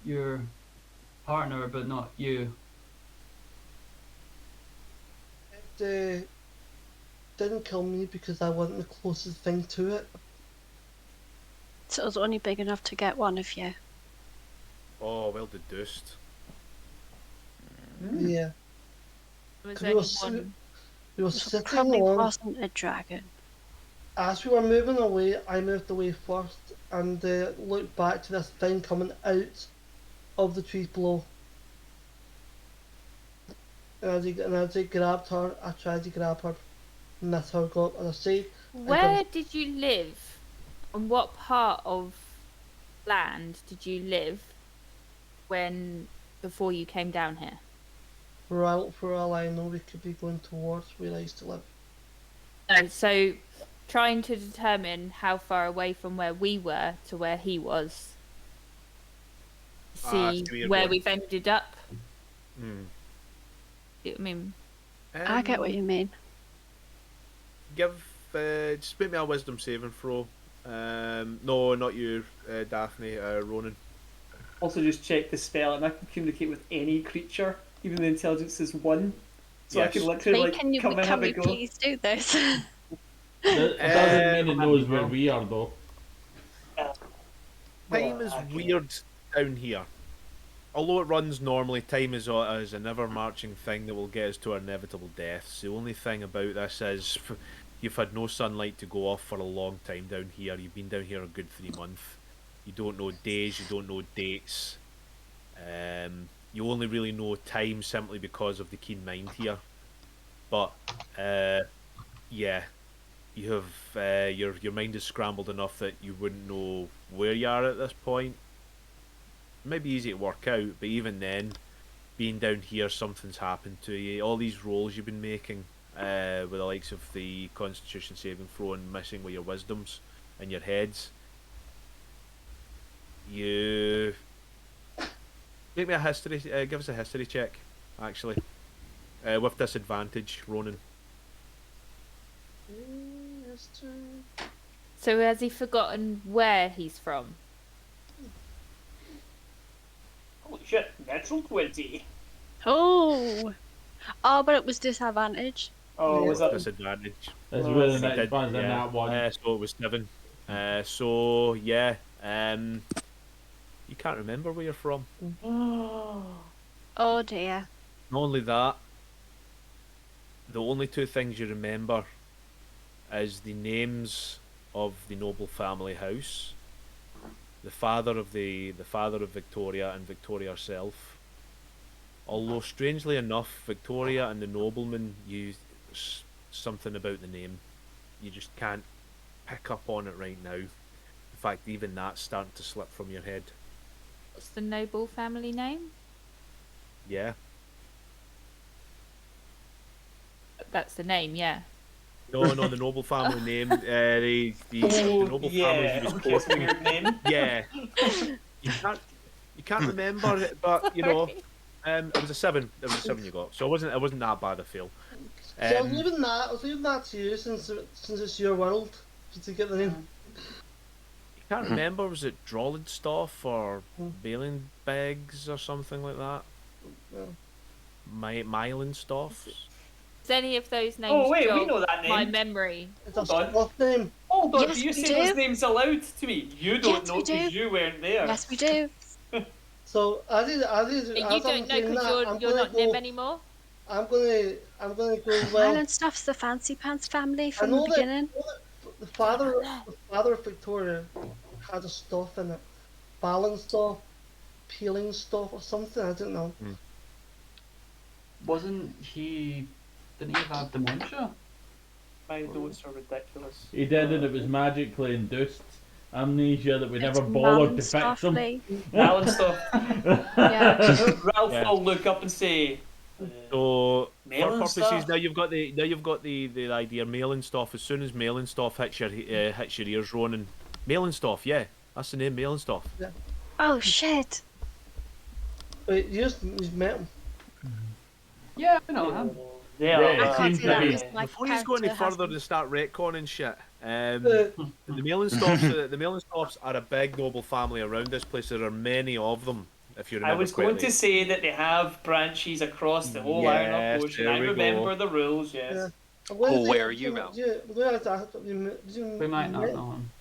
your partner, but not you. It didn't kill me because I wasn't the closest thing to it. So it was only big enough to get one of you. Oh, well deduced. Yeah. There was We only were, one. we were So it sitting probably on. wasn't a dragon. As we were moving away, I moved away first and looked back to this thing coming out of the trees below. And as I grabbed her, I tried to grab her, and that's how I got. And I say, Where did you live? On what part of land did you live before you came down here? for all I know, we could be going towards where I used to live. No, so trying to determine how far away from where we were to where he was. See where we've ended up. I mean, I get what you mean. Just make me a wisdom saving throw. No, not you, Daphne. Ronan. Also, just check the spell, and I can communicate with any creature, even the intelligence is 1. So I can literally can you come and have a go. please do this? It doesn't mean it knows where we are, though. Time is weird down here. Although it runs normally, time is an ever-marching thing that will get us to our inevitable deaths. The only thing about this is you've had no sunlight to go off for a long time down here. You've been down here a good 3 months. You don't know days, you don't know dates. You only really know time simply because of the keen mind here. But, yeah, you have your mind is scrambled enough that you wouldn't know where you are at this point. It might be easy to work out, but even then, being down here, something's happened to you. All these rolls you've been making, with the likes of the Constitution saving throw and missing with your wisdoms and your heads. You make me a history. Give us a history check, actually, with disadvantage, Ronan. so has he forgotten where he's from? Holy shit, natural 20. Oh, but it was disadvantage. Oh, was that disadvantage? It's with an Did, advantage on that one. so it was 7. So yeah, you can't remember where you're from. Oh dear. Not only that, the only 2 things you remember is the names of the noble family house, the father of Victoria and Victoria herself. Although strangely enough, Victoria and the nobleman used something about the name. You just can't pick up on it right now. In fact, even that's starting to slip from your head. What's the noble family name? Yeah. That's the name, yeah. No, the noble family name. The noble family he was quoting. weird name. Yeah. You can't remember it, but you know, it was a 7. It was a 7 you got. So it wasn't that bad a fail. I was leaving that to you since it's your world to get the name. You can't remember. Was it Drollenstoff or Balenbegs or something like that? Mylenstoff. Does any of those names Oh, wait, we jog know that name. my memory? It's a sloth name. Hold on, Yes, do you we say do. those names aloud to me? You don't Yes, know we do. because you weren't there. Yes, we do. So as You don't know because you're not Nib anymore? I'm gonna go well. Island Stuff's the fancy pants family I from the know beginning. that the father of Victoria had a stuff in it, balance stuff, peeling stuff or something. I don't know. Didn't he have dementia? My notes are ridiculous. He did, and it was magically induced amnesia that we never It's bothered to fix him. Malin Alan stuff. Yeah. Ralph Yeah. will look up and say, So Mail for and purposes, stuff? now you've got the idea. Mailing stuff. As soon as mailing stuff hits your ears, Ronan. Mailing stuff. Yeah, that's the name. Mailing stuff. Oh shit. Wait, you met him. Yeah, I know him. yeah, Yeah, it I can't seems say to that be. because my Before you go any character has further them. to start retconning shit, Uh, the mailing stops. The mailing stops are a big noble family around this place. There are many of them. If you I remember was going correctly. to say that they have branches across the whole Iron Yes, Ocean. there I we remember go. the rules, yes. Yeah. I'm going to Oh, say- where are you, Mel? I'm going to ask you, We might not know him.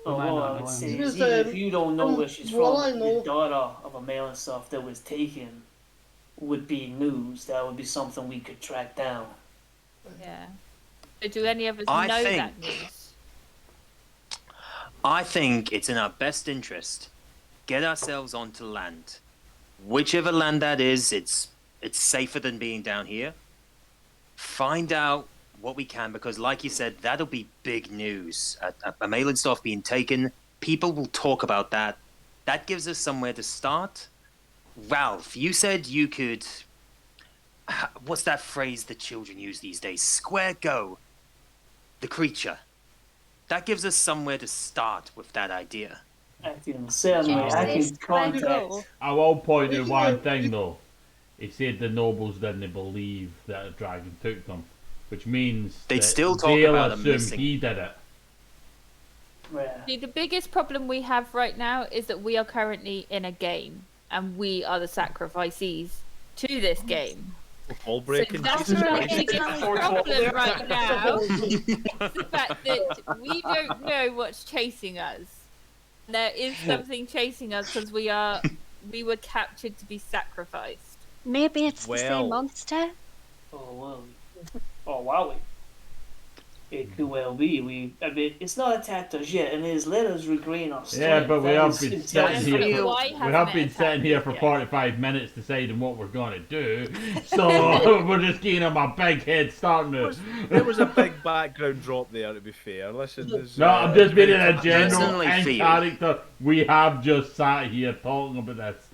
Well, might what not I would know say him. is, He was, even if you don't know where she's well, I from, know- the daughter of a male and stuff that was taken would be news. That would be something we could track down. Yeah. So do any of us I know think- that news? I think it's in our best interest. Get ourselves onto land. Whichever land that is, it's safer than being down here. Find out what we can, because like you said, that'll be big news. A mail and stuff being taken, people will talk about that. That gives us somewhere to start. Ralph, you said you could... What's that phrase that children use these days? Square go. The creature. That gives us somewhere to start with that idea. Acting certainly, Yes, I can yes, contact. go. I will point out one thing though. He said the nobles didn't believe that a dragon took them, which means They'd that still talk they'll about him assume missing. he did it. Yeah. See, the biggest problem we have right now is that we are currently in a game, and we are the sacrificees to this game. Ball So breaking. that's Jesus our Christ. biggest problem right now. The fact that we don't know what's chasing us. There is something chasing us because we were captured to be sacrificed. Maybe it's the Well. same monster. Oh well. Oh wow. It could well be. I mean, it's not attacked us yet, and it has let us regain our strength. Yeah, but we That have is been intelligent. sitting here. Why We hasn't have it been sitting here for attacked 45 minutes deciding what we're going to do, so we're just getting on my big head starting to. There was a big background drop there, to be fair. Listen, there's, No, I'm just being many a general Personally and feel- character. We have just sat here talking about this.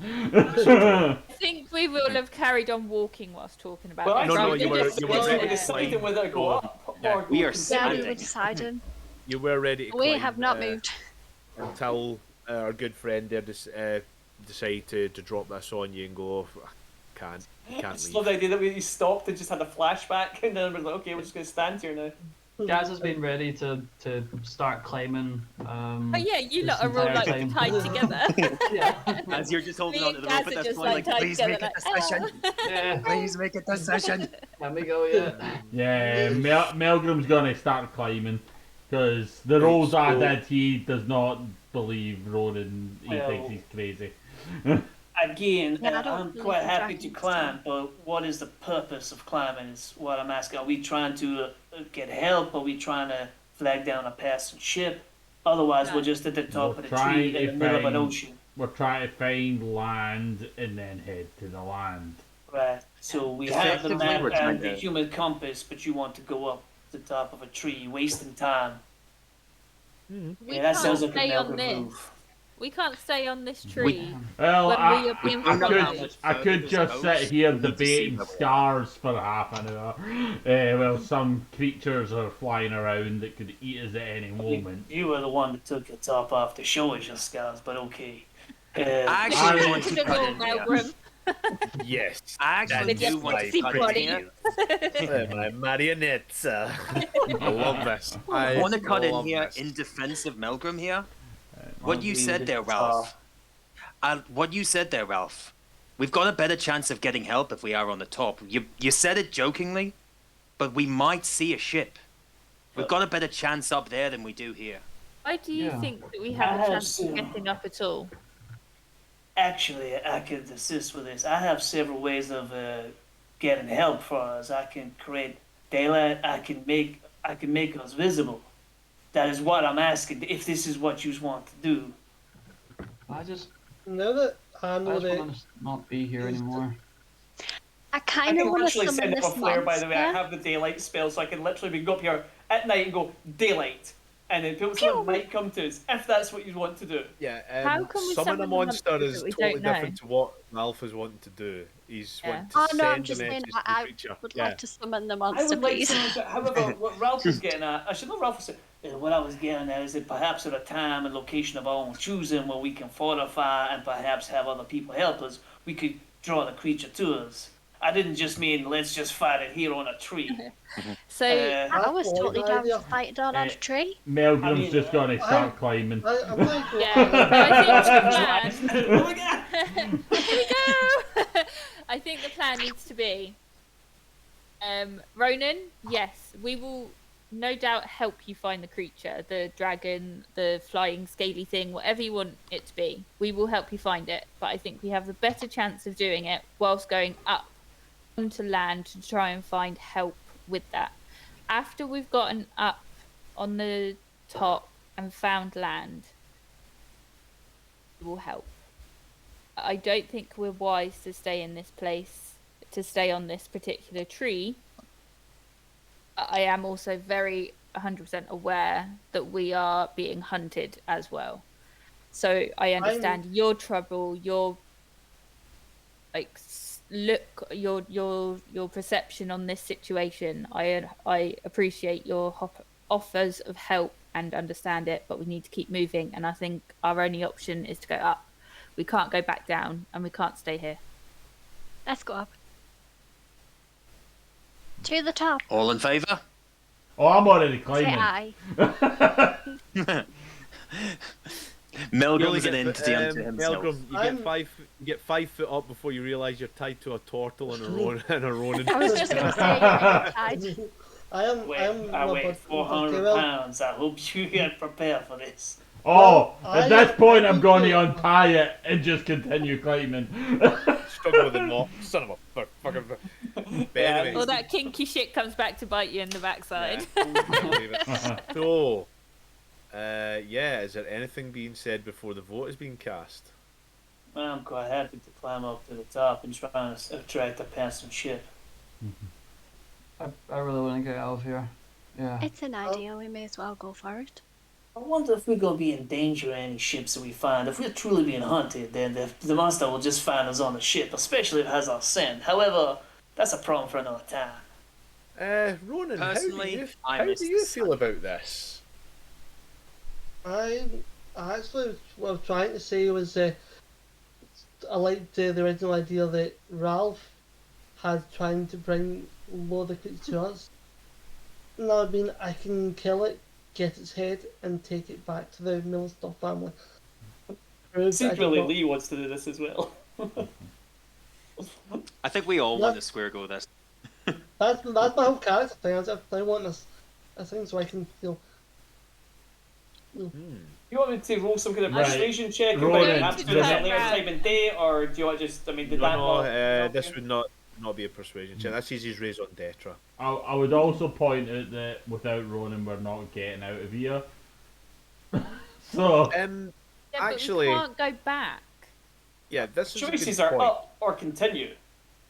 I think we will have carried on walking whilst talking about Well, this. No, no, actually, you we were- just you were basically ready to deciding climb. whether to go Oh, up yeah. or We are go Yeah, we Standing. were deciding. You were ready to We climb, have not moved. until our good friend there decided to drop this on you and go, I can't I just leave. love the idea that we stopped and just had a flashback, and then we're like, okay, we're just going to stand here now. Gaz has been ready to start climbing. Oh yeah, you lot this are all entire like time. tied together. Yeah. As you're just holding Me onto and the rope Gaz at are this just, point, like, like, tied please together, make a like, decision. Yeah. Please make a decision. Can we go yet? Yeah, Melgrim's gonna start climbing because the roles I so- did, he does not believe Ronan. He Well- thinks he's crazy. Again, Yeah, I don't I'm believe quite in happy to dragons, climb, but what is the purpose of climbing is what I'm asking. Are we trying to get help? Are we trying to flag down a passing ship? Otherwise, No. we're just at the top We're of the trying tree in to the middle of an find- ocean. We're trying to find land and then head to the land. Right. So we have the Effectively, map we're trying and the to- human compass, but you want to go up the top of a tree, wasting time. We Yeah, that can't sounds like a stay on Melbourne this. move. We can't stay on this tree Well, when we are I, being don't know how followed. much I further could this just goes. sit here We need to see debating where we are. stars for half an hour. Well, some creatures are flying around that could eat us at any moment. You were the one that took the top off to show us your scars, but okay. I I- actually want to Look cut at in all here. Melgrim. Yes. I actually With your do want to sexy cut in body. here. My marionettes. I love this. I want to cut in love here this. in defense of Melgrim here. What you leave said it there, at Ralph. What you said there, Ralph. We've got a better chance of getting help if we are on the top. You said it jokingly, but we might see a ship. We've got a better chance up there than we do here. Why do you Yeah. think that we I have a have chance of seen- getting up at all? Actually, I could assist with this. I have several ways of getting help for us. I can create daylight. I can make us visible. That is what I'm asking. If this is what you want to do, I just Now that I know want that to not be here anymore. I I kind of can want to literally summon set up this a flare. By the way, I monster. have the daylight spell, so I can literally go up here at night and go daylight, and then people might come to us if that's what you want to do. Yeah, How can we summon a summon the monster monster is that we totally don't know? different to what Ralph is wanting to do. He's Yeah. wanting to Oh send no, I'm a just saying message that to the I creature. would Yeah. like to summon the I monster, would like please. to, however, what Ralph was getting at, I should know Ralph was saying, what I was getting at is that perhaps at a time and location of our own choosing where we can fortify and perhaps have other people help us, we could draw the creature to us. I didn't just mean let's just fight it here on a tree. So I was That's totally one down idea. to fight it on a tree. Melgrim's I mean, just gonna start climbing. I'm going to go. yeah, I think the plan. Oh my god! Here we go. I think the plan needs to be, Ronan. Yes, we will no doubt help you find the creature, the dragon, the flying scaly thing, whatever you want it to be. We will help you find it. But I think we have the better chance of doing it whilst going up onto land to try and find help with that. After we've gotten up on the top and found land, we will help. I don't think we're wise to stay in this place, to stay on this particular tree. I am also very 100% aware that we are being hunted as well. So I understand your trouble, your your perception on this situation. I appreciate your offers of help and understand it, but we need to keep moving. And I think our only option is to go up. We can't go back down, and we can't stay here. Let's go up. To the top. All in favour? Oh, I'm already Say climbing. aye. Milgram's an entity unto himself. Milgram, you get 5 foot up before you realise you're tied to a turtle and a Ronin. I was just going to say, aye. I weigh 400 pounds. I hope you get prepared for this. Oh, at this point I'm going to untie it and just continue climbing. Struggle with the knot. Son of a fucking. But anyways, All that kinky shit comes back to bite you in the backside. So, is there anything being said before the vote is being cast? Well, I'm quite happy to climb up to the top and try and attract a passing ship. I really want to get out of here. Yeah. It's an idea, we may as well go for it. I wonder if we're going to be in danger of any ships that we find. If we're truly being hunted, then the monster will just find us on the ship, especially if it has our scent. However, that's a problem for another time. Ronan, Personally, how do you feel about this? I actually, what I was trying to say was, I liked the original idea that Ralph had trying to bring Lodicate to us. Now, I mean, I can kill it, get its head, and take it back to the Millstone family. Secretly, Lee wants to do this as well. I think we all want to square go this. That's my whole character thing. I want this thing so I can feel. You want me to roll some kind of Right. persuasion check Roll about it. after that later time and day, or do you want just? I mean, did that not? This would not be a persuasion check. That's easy as raise on Detra. I would also point out that without Ronan we're not getting out of here. So Yeah, but actually, we can't go back. yeah, this is Choices a are good point. up or continue.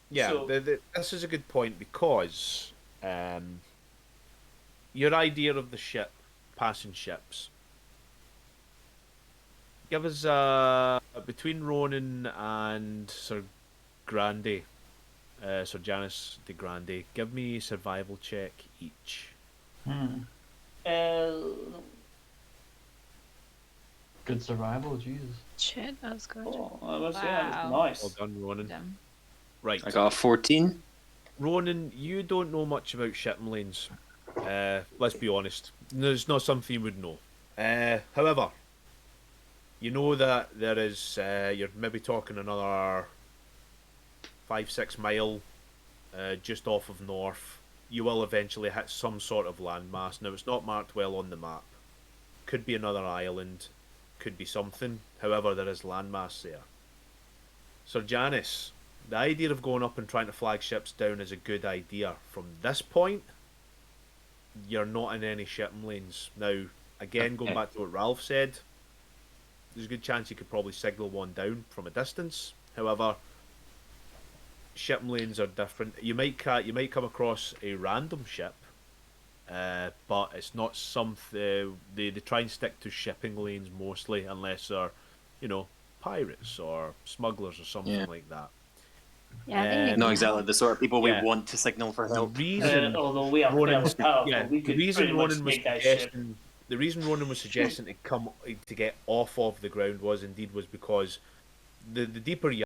Yeah, So- this is a good point because your idea of the ship, passing ships. Give us between Ronan and Sir Grande, Sir Janus de Grande. Give me survival check each. Good survival, Jesus. Shit, that was good. Oh, that's Wow. nice. Well done, Ronan. Them. Right, I got a 14. Ronan, you don't know much about shipping lanes. Let's be honest. It's not something you would know. However, you know that there is, you're maybe talking another 5-6 mile just off of north. You will eventually hit some sort of landmass. Now, it's not marked well on the map. Could be another island. Could be something. However, there is landmass there. Sir Janus, the idea of going up and trying to flag ships down is a good idea. From this point, you're not in any shipping lanes. Now, again, going back to what Ralph said, there's a good chance you could probably signal one down from a distance. However, shipping lanes are different. You might come across a random ship, but it's not something they try and stick to shipping lanes mostly, unless they're, pirates or smugglers or something like that. Yeah, they need Not help. exactly the sort of people Yeah. we want to signal for help. The reason Although we are Ronan fairly was, powerful, we could pretty much take that ship. the reason Ronan was suggesting to get off of the ground was because the deeper you